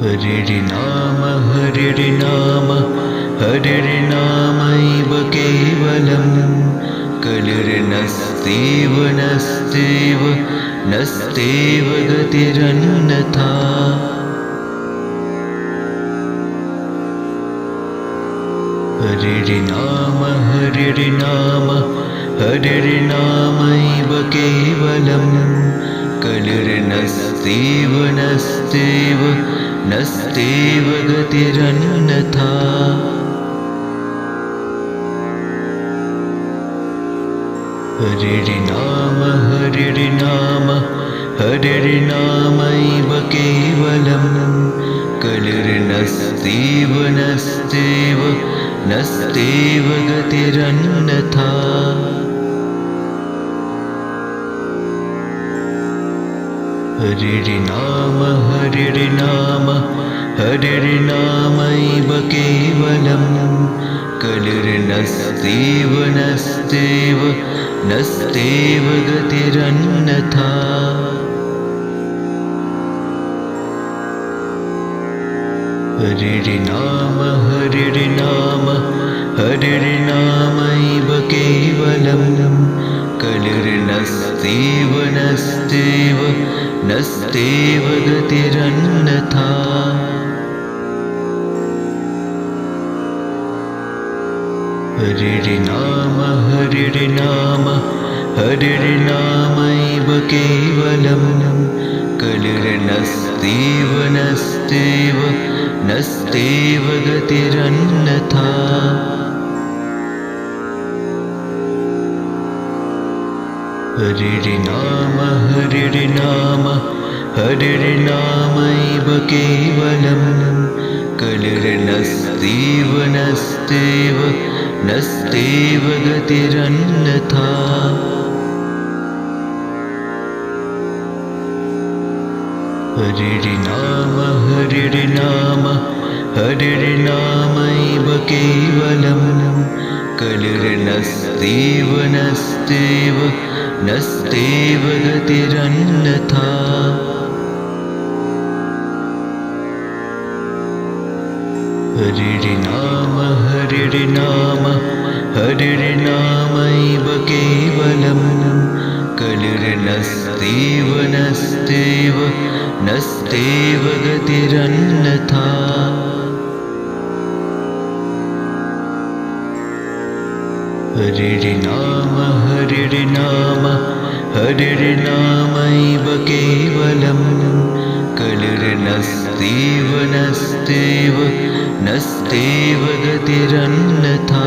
हरिर्नाम हरिर्नाम हरिर्नामैव केवलं कलिर्नस्त्येव नस्त्येव नस्त्येव गतिरन्यथा। हरिर्नाम हरिर्नाम हरिर्नामैव केवलं कलिर्नस्त्येव नस्त्येव नस्त्येव गतिरन्यथा। हरिर्नाम हरिर्नाम हरिर्नामैव केवलं कलिर्नस्त्येव नस्त्येव नस्त्येव गतिरन्यथा। हरिर्नाम हरिर्नाम हरिर्नामैव केवलं कलिर्नस्त्येव नस्त्येव नस्त्येव गतिरन्यथा। हरिर्नाम हरिर्नाम हरिर्नामैव केवलं कलिर्नस्त्येव नस्त्येव नस्त्येव गतिरन्यथा। हरिर्नाम हरिर्नाम हरिर्नामैव केवलं कलिर्नस्त्येव नस्त्येव नस्त्येव गतिरन्यथा। हरिर्नाम हरिर्नाम हरिर्नामैव केवलं कलिर्नस्त्येव नस्त्येव नस्त्येव गतिरन्यथा। हरिर्नाम हरिर्नाम हरिर्नामैव केवलं कलिर्नस्त्येव नस्त्येव नस्त्येव गतिरन्यथा। हरिर्नाम हरिर्नाम हरिर्नामैव केवलं कलिर्नस्त्येव नस्त्येव नस्त्येव गतिरन्यथा। हरिर्नाम हरिर्नाम हरिर्नामैव केवलं कलिर्नस्त्येव नस्त्येव नस्त्येव गतिरन्यथा।